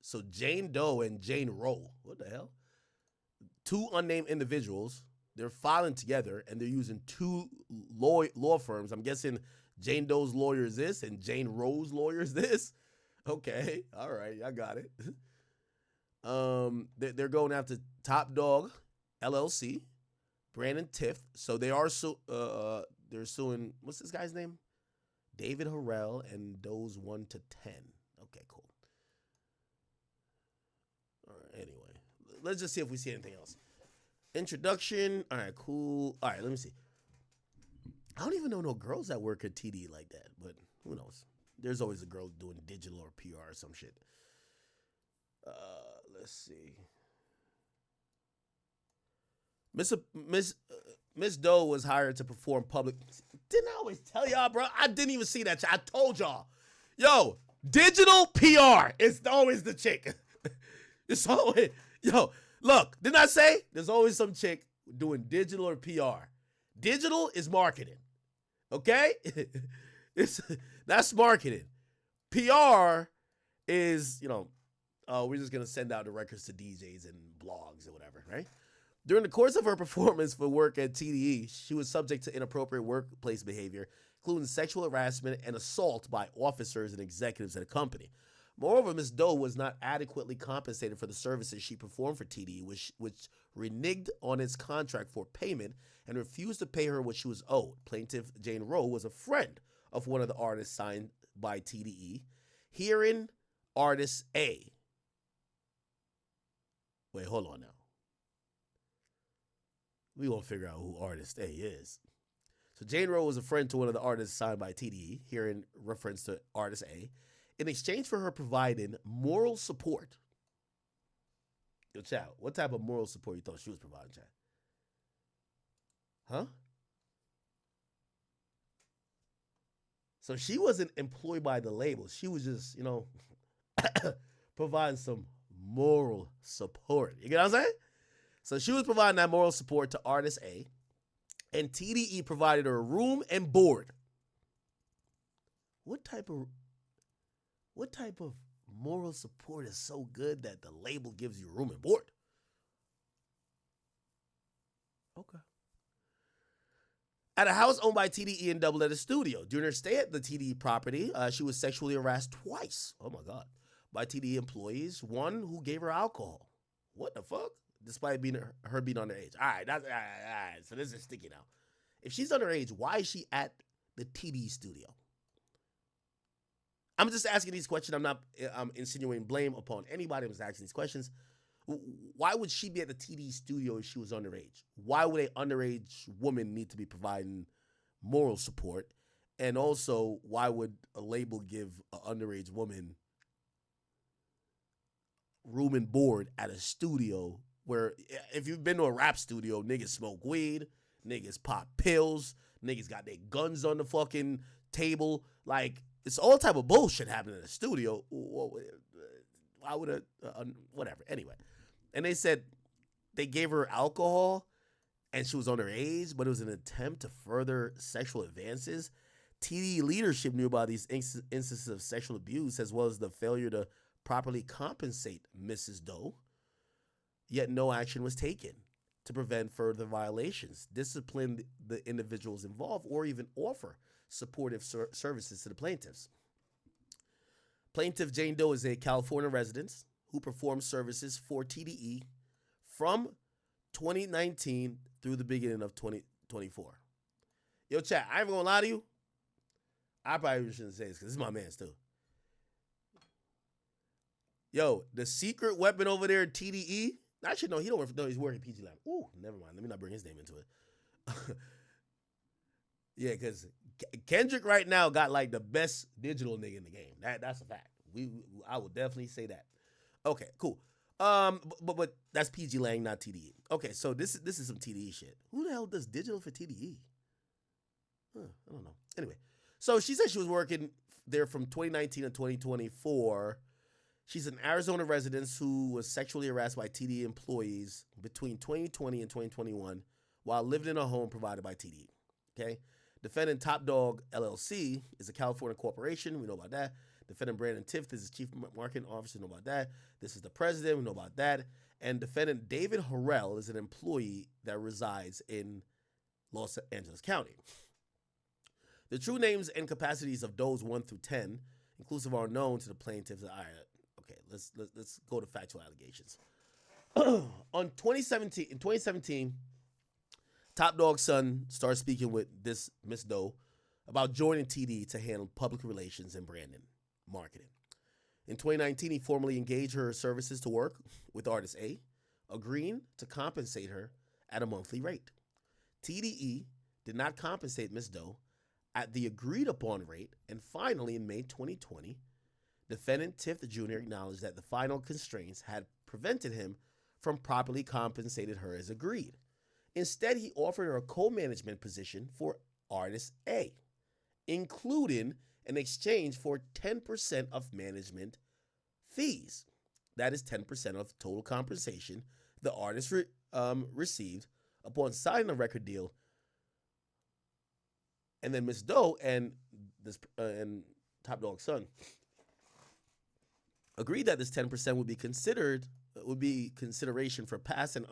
So Jane Doe and Jane Roe. What the hell? Two unnamed individuals. They're filing together and they're using two law firms. I'm guessing Jane Doe's lawyer is this and Jane Roe's lawyer is this. Okay, all right, I got it. They're going after Top Dog LLC, Brandon Tiff. So they are they're suing. What's this guy's name? David Harrell and Doe's 1 to 10. Okay, cool. All right, anyway, let's just see if we see anything else. Introduction. All right, cool. All right, let me see. I don't even know no girls that work at TDE like that, but who knows? There's always a girl doing digital or PR or some shit. Let's see. Miss Doe was hired to perform public. Didn't I always tell y'all, bro? I didn't even see that. I told y'all. Yo, digital PR is always the chick. It's always, yo, look, didn't I say there's always some chick doing digital or PR? Digital is marketing. Okay? That's marketing. PR is, we're just going to send out the records to DJs and blogs or whatever, right? During the course of her performance for work at TDE, she was subject to inappropriate workplace behavior, including sexual harassment and assault by officers and executives at the company. Moreover, Ms. Doe was not adequately compensated for the services she performed for TDE, which reneged on its contract for payment and refused to pay her what she was owed. Plaintiff Jane Roe was a friend of one of the artists signed by TDE. Herein, artist A. Wait, hold on now. We gonna figure out who artist A is. So Jane Roe was a friend to one of the artists signed by TDE, here in reference to artist A, in exchange for her providing moral support. Yo, chat, what type of moral support you thought she was providing, chat? Huh? So she wasn't employed by the label. She was just, providing some moral support. You get what I'm saying? So she was providing that moral support to artist A, and TDE provided her room and board. What type of moral support is so good that the label gives you room and board? Okay. At a house owned by TDE in Double Letter Studio. During her stay at the TDE property, she was sexually harassed twice. Oh my God. By TDE employees, one who gave her alcohol. What the fuck? Despite her being underage. All right. So this is sticky now. If she's underage, why is she at the TDE studio? I'm just asking these questions. I'm insinuating blame upon anybody who's asking these questions. Why would she be at the TDE studio if she was underage? Why would an underage woman need to be providing moral support? And also, why would a label give an underage woman room and board at a studio where, if you've been to a rap studio, niggas smoke weed, niggas pop pills, niggas got their guns on the fucking table. Like, it's all type of bullshit happening in the studio. Why would whatever. Anyway. And they said they gave her alcohol and she was underage, but it was an attempt to further sexual advances. TDE leadership knew about these instances of sexual abuse, as well as the failure to properly compensate Mrs. Doe, yet no action was taken to prevent further violations, discipline the individuals involved, or even offer supportive services to the plaintiffs. Plaintiff Jane Doe is a California resident who performed services for TDE from 2019 through the beginning of 2024. Yo, chat, I ain't gonna lie to you. I probably shouldn't say this because this is my man's too. Yo, the secret weapon over there at TDE. Actually, no, he don't work. No, he's working PG Lab. Ooh, never mind. Let me not bring his name into it. Yeah, because Kendrick right now got like the best digital nigga in the game. That's a fact. I would definitely say that. Okay, cool. But that's PG Lang, not TDE. Okay, so this is some TDE shit. Who the hell does digital for TDE? I don't know. Anyway, so she said she was working there from 2019 to 2024. She's an Arizona resident who was sexually harassed by TDE employees between 2020 and 2021 while living in a home provided by TDE. Okay. Defendant Top Dog LLC is a California corporation. We know about that. Defendant Brandon Tiff, this is Chief Marketing Officer, know about that. This is the President, we know about that. And Defendant David Harrell is an employee that resides in Los Angeles County. The true names and capacities of those 1 through 10, inclusive, are known to the plaintiffs. All right, okay, let's go to factual allegations. In 2017, Top Dog's son started speaking with this Miss Doe about joining TDE to handle public relations and branding marketing. In 2019, he formally engaged her services to work with artist A, agreeing to compensate her at a monthly rate. TDE did not compensate Miss Doe at the agreed upon rate, and finally, in May 2020, defendant Tiff Jr. acknowledged that the final constraints had prevented him from properly compensating her as agreed. Instead, he offered her a co-management position for artist A, including an exchange for 10% of management fees. That is 10% of total compensation the artist received upon signing a record deal. And then Miss Doe and Top Dog's son agreed that this 10% would be consideration for past and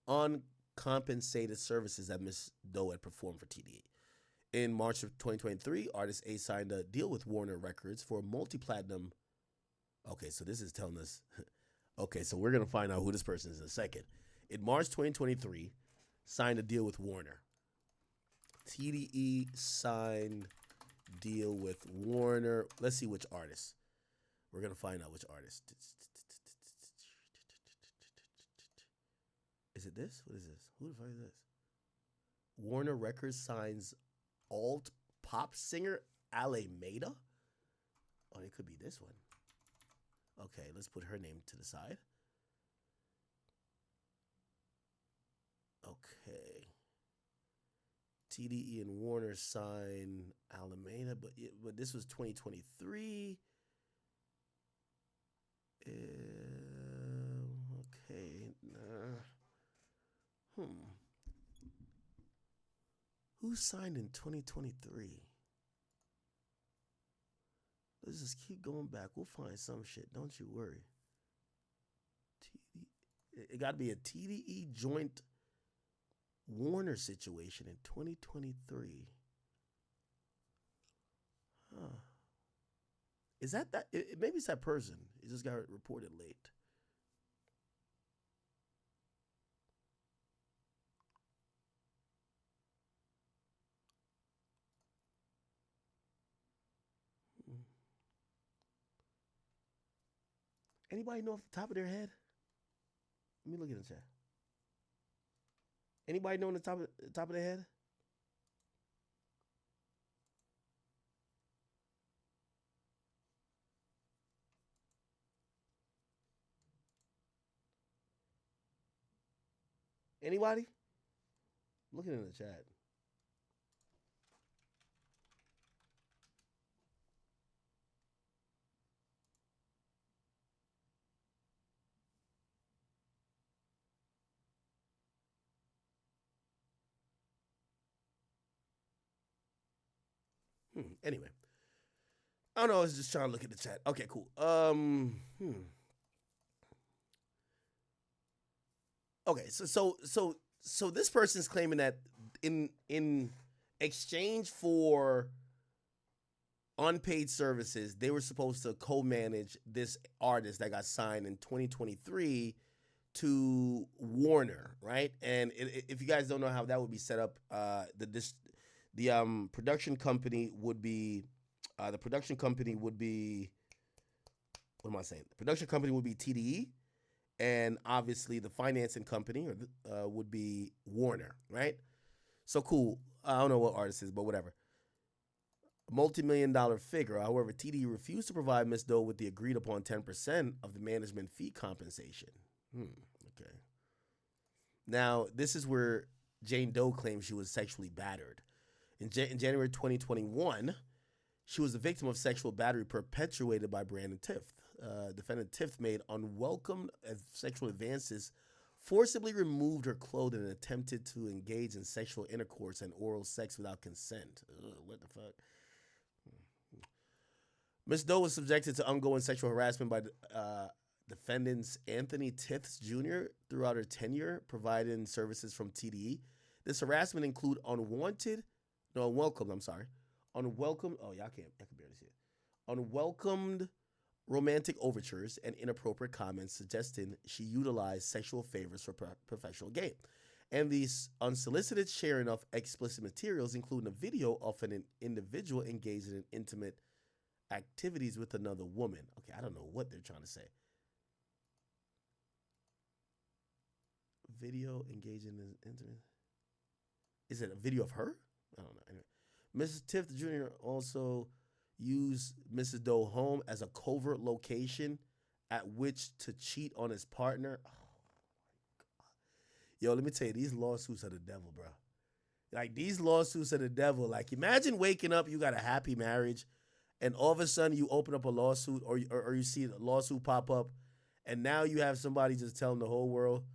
uncompensated services that Miss Doe had performed for TDE. In March of 2023, artist A signed a deal with Warner Records for a multi-platinum. Okay, so this is telling us. Okay, so we're gonna find out who this person is in a second. In March 2023, signed a deal with Warner. TDE signed deal with Warner. Let's see which artist. We're going to find out which artist. Is it this? What is this? Who the fuck is this? Warner Records signs alt pop singer Alameda? Oh, it could be this one. Okay, let's put her name to the side. Okay. TDE and Warner sign Alameda, but this was 2023. Okay. Who signed in 2023? Let's just keep going back. We'll find some shit. Don't you worry. It got to be a TDE joint Warner situation in 2023. Huh. Is that? Maybe it's that person. It just got reported late. Anybody know off the top of their head? Let me look at the chat. Anybody know on the top of their head? Anybody? Looking in the chat. Anyway, I don't know. I was just trying to look at the chat. Okay, cool. Okay, so this person's claiming that in exchange for unpaid services, they were supposed to co-manage this artist that got signed in 2023 to Warner, right? And if you guys don't know how that would be set up, the production company would be what am I saying? The production company would be TDE, and obviously the financing company would be Warner, right? So cool. I don't know what artist is, but whatever. A multi-million-dollar figure. However, TDE refused to provide Ms. Doe with the agreed upon 10% of the management fee compensation. Okay. Now, this is where Jane Doe claims she was sexually battered. In January 2021, she was the victim of sexual battery perpetuated by Brandon Tiff. Defendant Tiff made unwelcome sexual advances, forcibly removed her clothing, and attempted to engage in sexual intercourse and oral sex without consent. What the fuck? Ms. Doe was subjected to ongoing sexual harassment by defendants Anthony Tiths Jr. throughout her tenure, providing services from TDE. This harassment include unwelcomed. Oh, I can barely see it. Unwelcomed romantic overtures and inappropriate comments suggesting she utilized sexual favors for professional gain. And the unsolicited sharing of explicit materials, including a video of an individual engaged in intimate activities with another woman. Okay, I don't know what they're trying to say. Video engaging in intimate. Is it a video of her? I don't know. Anyway, Mrs. Tiff Jr. also used Mrs. Doe home as a covert location at which to cheat on his partner. Oh, yo, let me tell you, these lawsuits are the devil, bro. Like, these lawsuits are the devil. Like, imagine waking up, you got a happy marriage, and all of a sudden you open up a lawsuit or you see a lawsuit pop up, and now you have somebody just telling the whole world,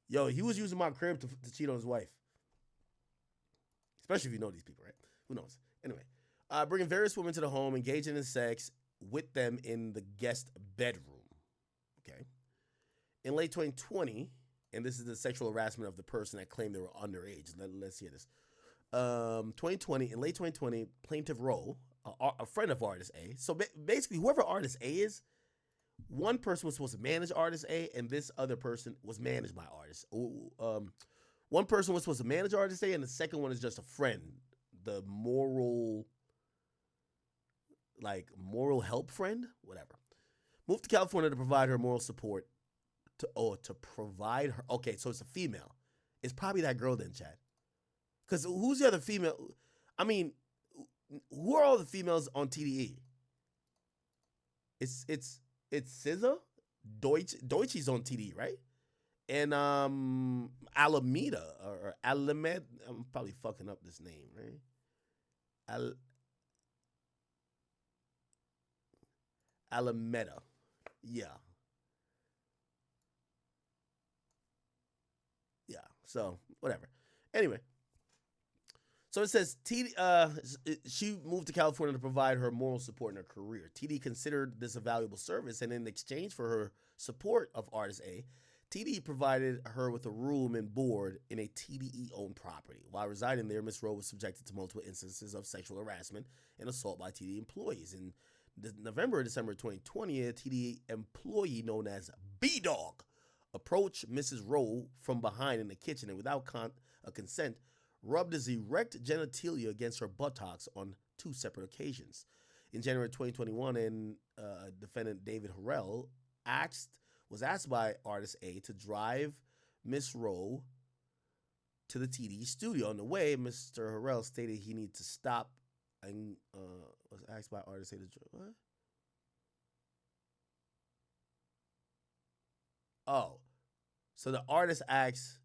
yo, he was using my crib to cheat on his wife. Especially if you know these people, right? Who knows? Anyway, bringing various women to the home, engaging in sex with them in the guest bedroom. Okay. In late 2020, and this is the sexual harassment of the person that claimed they were underage. Let's hear this. In late 2020, Plaintiff Rowe, a friend of Artist A. So basically, whoever Artist A is, one person was supposed to manage Artist A, and this other person was managed by Artist. One person was supposed to manage Artist A, and the second one is just a friend, the moral help friend, whatever. Moved to California to provide her moral support. To provide her. Okay, so it's a female. It's probably that girl then, Chad. Because who's the other female? I mean, who are all the females on TDE? It's SZA, Deutschie's on TDE, right? And Alameda or Alamed. I'm probably fucking up this name, right? Alameda. Yeah. Yeah. So whatever. Anyway. So it says she moved to California to provide her moral support in her career. TD considered this a valuable service, and in exchange for her support of Artist A, TD provided her with a room and board in a TDE-owned property. While residing there, Ms. Rowe was subjected to multiple instances of sexual harassment and assault by TDE employees. In November and December 2020, a TDE employee known as B-Dog approached Mrs. Rowe from behind in the kitchen and without consent, rubbed his erect genitalia against her buttocks on 2 separate occasions. In January 2021, and defendant David Harrell was asked by Artist A to drive Miss Rowe to the TD studio. On the way, Mr. Harrell stated he needed to stop and was asked by Artist A to drive. What? Oh, so the artist asked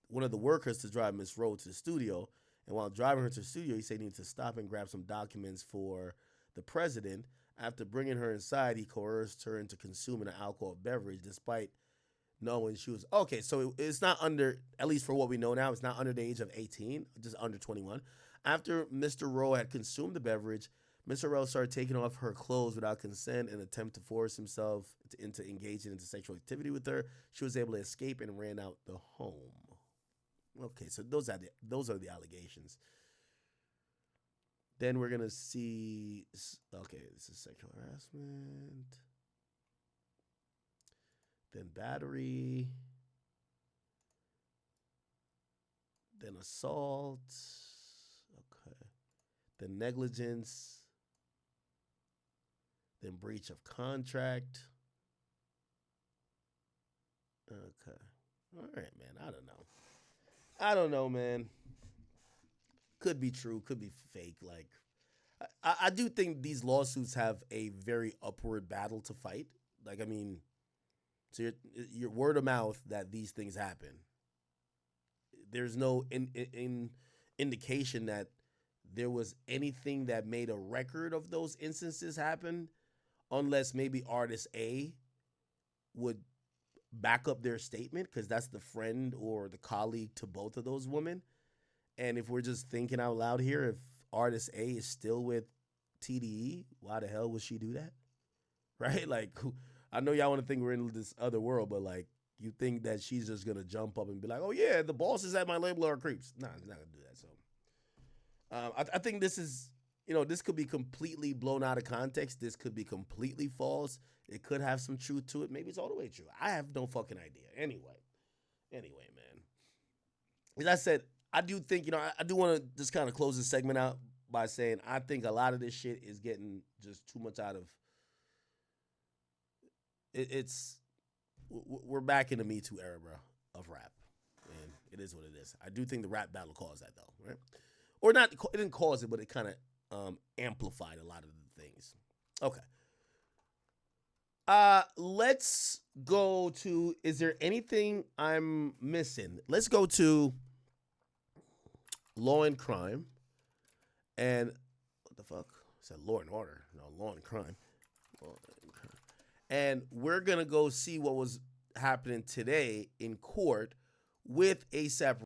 one of the workers to drive Miss Rowe to the studio, and while driving her to the studio, he said he needed to stop and grab some documents for the president. After bringing her inside, he coerced her into consuming an alcohol beverage, despite knowing she was okay. So it's not under, at least for what we know now, it's not under the age of 18, just under 21. After Mr. Rowe had consumed the beverage, Mr. Rowe started taking off her clothes without consent in an attempt to force himself into engaging into sexual activity with her. She was able to escape and ran out the home. Okay, so those are the allegations. Then we're gonna see. Okay, this is sexual harassment. Then battery. Then assault. Okay. Then negligence. Then breach of contract. Okay. All right, man. I don't know, man. Could be true, could be fake. Like, I do think these lawsuits have a very upward battle to fight. Like, I mean, so your word of mouth that these things happen. There's no indication that there was anything that made a record of those instances happen, unless maybe Artist A would back up their statement, because that's the friend or the colleague to both of those women. And if we're just thinking out loud here, if Artist A is still with TDE. Why the hell would she do that? Right? Like, I know y'all want to think we're in this other world, but like, you think that she's just gonna jump up and be like, "Oh yeah, the bosses at my label are creeps." Nah, she's not gonna do that. So, I think this is, this could be completely blown out of context. This could be completely false. It could have some truth to it. Maybe it's all the way true. I have no fucking idea. Anyway, man. As I said, I do think, I do want to just kind of close this segment out by saying I think a lot of this shit is getting just too much out of it. We're back in the Me Too era, bro, of rap, and it is what it is. I do think the rap battle caused that, though, right? Or not? It didn't cause it, but it kind of amplified a lot of the things. Okay. Let's go to. Is there anything I'm missing? Let's go to Law and Crime, and what the fuck? I said Law and Order, no, Law and Crime. Law and Crime. And we're gonna go see what was happening today in court with ASAP